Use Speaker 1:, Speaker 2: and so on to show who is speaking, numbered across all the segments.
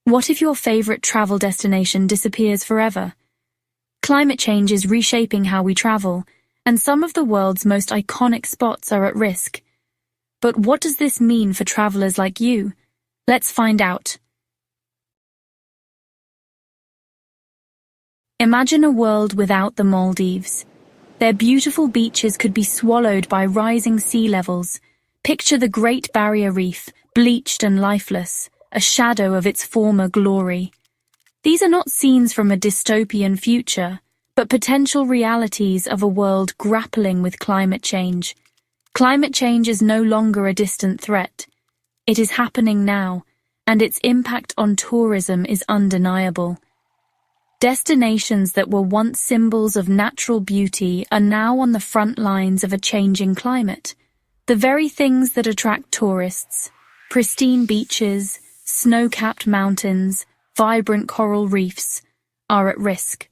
Speaker 1: What if your favorite travel destination disappears forever? Climate change is reshaping how we travel, and some of the world's most iconic spots are at risk. But what does this mean for travelers like you? Let's find out. Imagine a world without the Maldives. Their beautiful beaches could be swallowed by rising sea levels. Picture the Great Barrier Reef, bleached and lifeless, a shadow of its former glory. These are not scenes from a dystopian future, but potential realities of a world grappling with climate change. Climate change is no longer a distant threat. It is happening now, and its impact on tourism is undeniable. Destinations that were once symbols of natural beauty are now on the front lines of a changing climate. The very things that attract tourists, pristine beaches, snow-capped mountains, vibrant coral reefs, are at risk.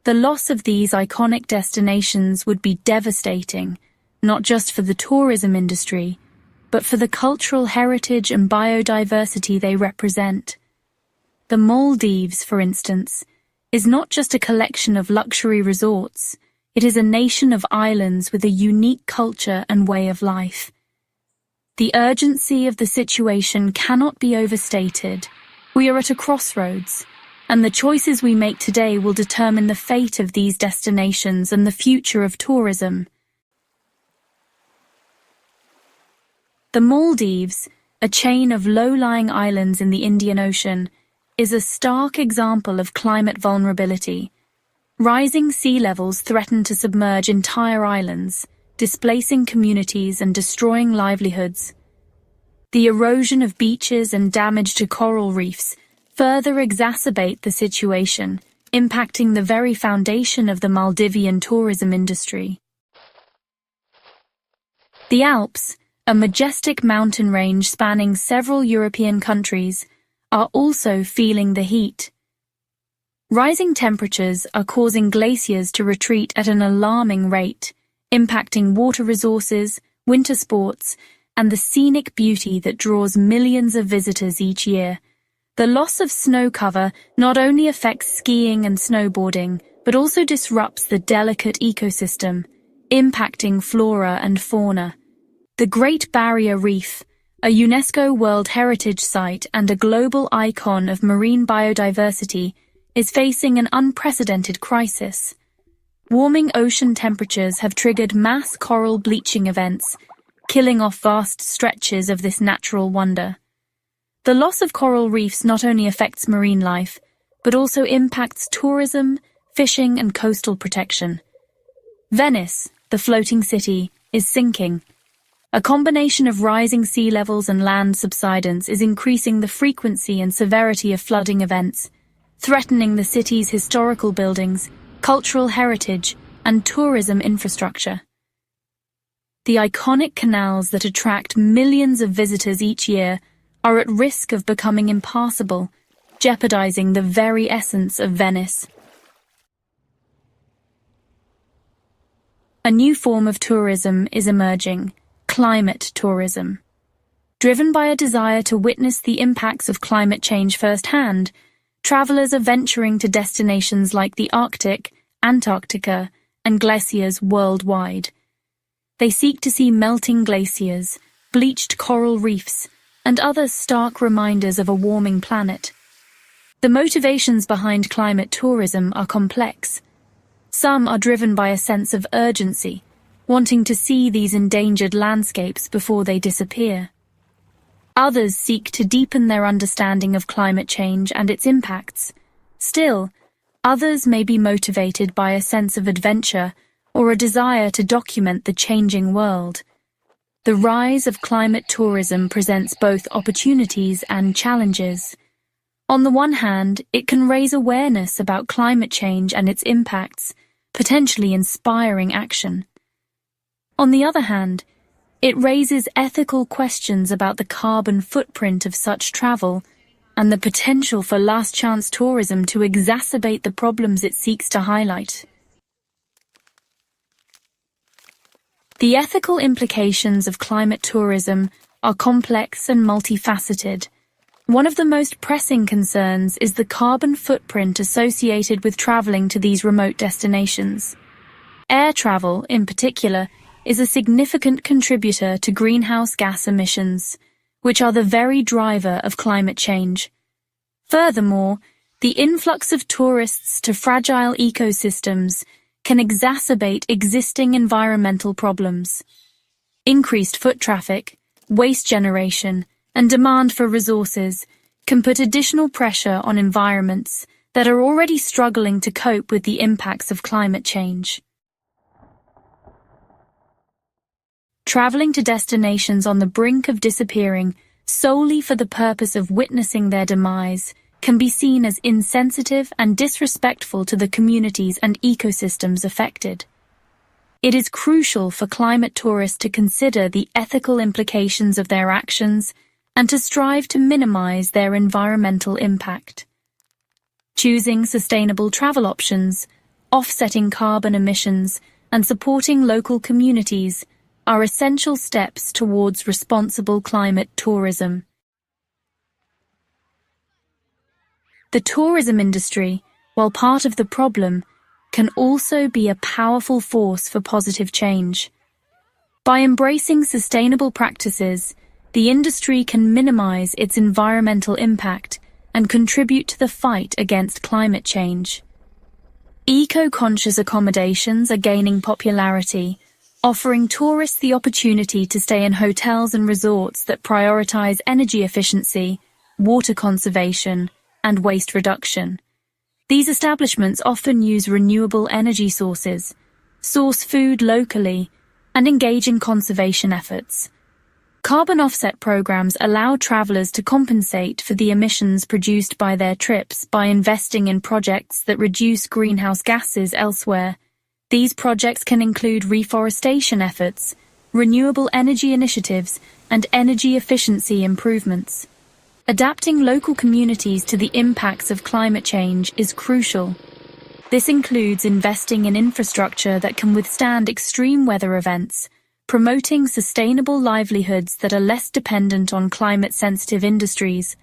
Speaker 1: The loss of these iconic destinations would be devastating, not just for the tourism industry, but for the cultural heritage and biodiversity they represent. The Maldives, for instance, is not just a collection of luxury resorts. It is a nation of islands with a unique culture and way of life. The urgency of the situation cannot be overstated. We are at a crossroads, and the choices we make today will determine the fate of these destinations and the future of tourism. The Maldives, a chain of low-lying islands in the Indian Ocean, is a stark example of climate vulnerability. Rising sea levels threaten to submerge entire islands, displacing communities and destroying livelihoods. The erosion of beaches and damage to coral reefs further exacerbate the situation, impacting the very foundation of the Maldivian tourism industry. The Alps, a majestic mountain range spanning several European countries, are also feeling the heat. Rising temperatures are causing glaciers to retreat at an alarming rate, impacting water resources, winter sports, and the scenic beauty that draws millions of visitors each year. The loss of snow cover not only affects skiing and snowboarding, but also disrupts the delicate ecosystem, impacting flora and fauna. The Great Barrier Reef, a UNESCO World Heritage Site and a global icon of marine biodiversity, is facing an unprecedented crisis. Warming ocean temperatures have triggered mass coral bleaching events, killing off vast stretches of this natural wonder. The loss of coral reefs not only affects marine life, but also impacts tourism, fishing, and coastal protection. Venice, the floating city, is sinking. A combination of rising sea levels and land subsidence is increasing the frequency and severity of flooding events, threatening the city's historical buildings, cultural heritage, and tourism infrastructure. The iconic canals that attract millions of visitors each year are at risk of becoming impassable, jeopardizing the very essence of Venice. A new form of tourism is emerging: climate tourism. Driven by a desire to witness the impacts of climate change firsthand, travelers are venturing to destinations like the Arctic, Antarctica, and glaciers worldwide. They seek to see melting glaciers, bleached coral reefs, and other stark reminders of a warming planet. The motivations behind climate tourism are complex. Some are driven by a sense of urgency, wanting to see these endangered landscapes before they disappear. Others seek to deepen their understanding of climate change and its impacts. Still, others may be motivated by a sense of adventure or a desire to document the changing world. The rise of climate tourism presents both opportunities and challenges. On the one hand, it can raise awareness about climate change and its impacts, potentially inspiring action. On the other hand, it raises ethical questions about the carbon footprint of such travel and the potential for last-chance tourism to exacerbate the problems it seeks to highlight. The ethical implications of climate tourism are complex and multifaceted. One of the most pressing concerns is the carbon footprint associated with traveling to these remote destinations. Air travel, in particular, is a significant contributor to greenhouse gas emissions, which are the very driver of climate change. Furthermore, the influx of tourists to fragile ecosystems can exacerbate existing environmental problems. Increased foot traffic, waste generation, and demand for resources can put additional pressure on environments that are already struggling to cope with the impacts of climate change. Traveling to destinations on the brink of disappearing solely for the purpose of witnessing their demise can be seen as insensitive and disrespectful to the communities and ecosystems affected. It is crucial for climate tourists to consider the ethical implications of their actions and to strive to minimize their environmental impact. Choosing sustainable travel options, offsetting carbon emissions, and supporting local communities are essential steps towards responsible climate tourism. The tourism industry, while part of the problem, can also be a powerful force for positive change. By embracing sustainable practices, the industry can minimize its environmental impact and contribute to the fight against climate change. Eco-conscious accommodations are gaining popularity, offering tourists the opportunity to stay in hotels and resorts that prioritize energy efficiency, water conservation, and waste reduction. These establishments often use renewable energy sources, source food locally, and engage in conservation efforts. Carbon offset programs allow travelers to compensate for the emissions produced by their trips by investing in projects that reduce greenhouse gases elsewhere. These projects can include reforestation efforts, renewable energy initiatives, and energy efficiency improvements. Adapting local communities to the impacts of climate change is crucial. This includes investing in infrastructure that can withstand extreme weather events, promoting sustainable livelihoods that are less dependent on climate-sensitive industries,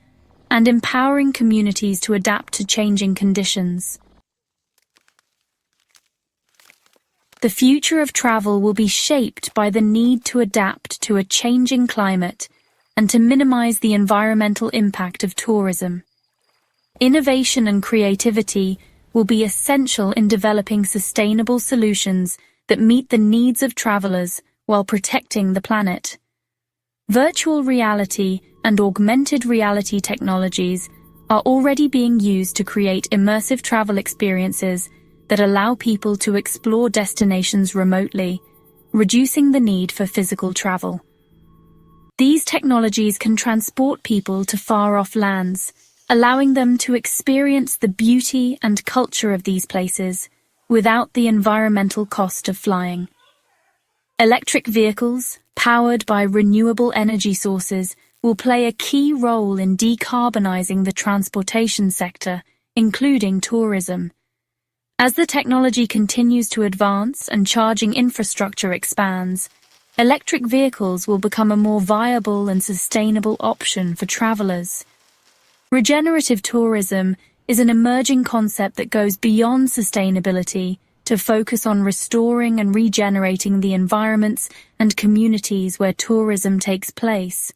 Speaker 1: and empowering communities to adapt to changing conditions. The future of travel will be shaped by the need to adapt to a changing climate and to minimize the environmental impact of tourism. Innovation and creativity will be essential in developing sustainable solutions that meet the needs of travelers while protecting the planet. Virtual reality and augmented reality technologies are already being used to create immersive travel experiences that allow people to explore destinations remotely, reducing the need for physical travel. These technologies can transport people to far-off lands, allowing them to experience the beauty and culture of these places without the environmental cost of flying. Electric vehicles, powered by renewable energy sources, will play a key role in decarbonizing the transportation sector, including tourism. As the technology continues to advance and charging infrastructure expands, electric vehicles will become a more viable and sustainable option for travelers. Regenerative tourism is an emerging concept that goes beyond sustainability to focus on restoring and regenerating the environments and communities where tourism takes place.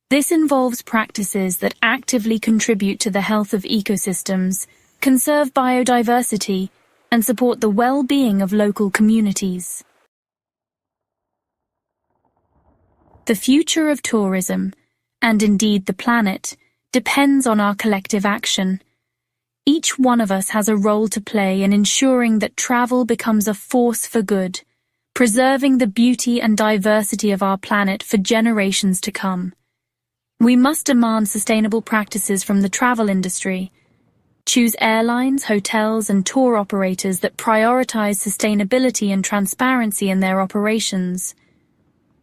Speaker 1: This involves practices that actively contribute to the health of ecosystems, conserve biodiversity, and support the well-being of local communities. The future of tourism, and indeed the planet, depends on our collective action. Each one of us has a role to play in ensuring that travel becomes a force for good, preserving the beauty and diversity of our planet for generations to come. We must demand sustainable practices from the travel industry. Choose airlines, hotels, and tour operators that prioritize sustainability and transparency in their operations.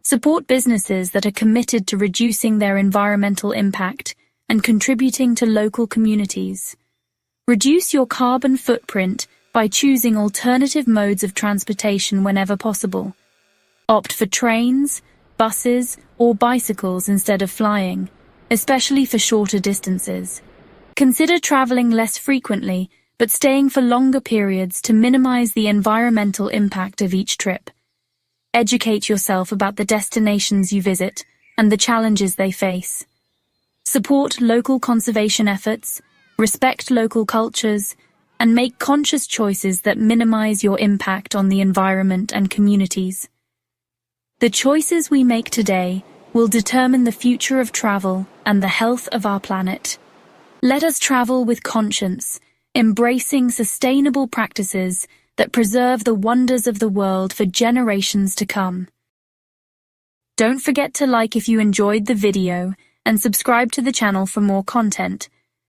Speaker 1: Support businesses that are committed to reducing their environmental impact and contributing to local communities. Reduce your carbon footprint by choosing alternative modes of transportation whenever possible. Opt for trains, buses, or bicycles instead of flying. especially for shorter distances. Consider traveling less frequently, but staying for longer periods to minimize the environmental impact of each trip. Educate yourself about the destinations you visit and the challenges they face. Support local conservation efforts, respect local cultures, and make conscious choices that minimize your impact on the environment and communities. The choices we make today will determine the future of travel and the health of our planet. Let us travel with conscience, embracing sustainable practices that preserve the wonders of the world for generations to come. Don't forget to like if you enjoyed the video and subscribe to the channel for more content.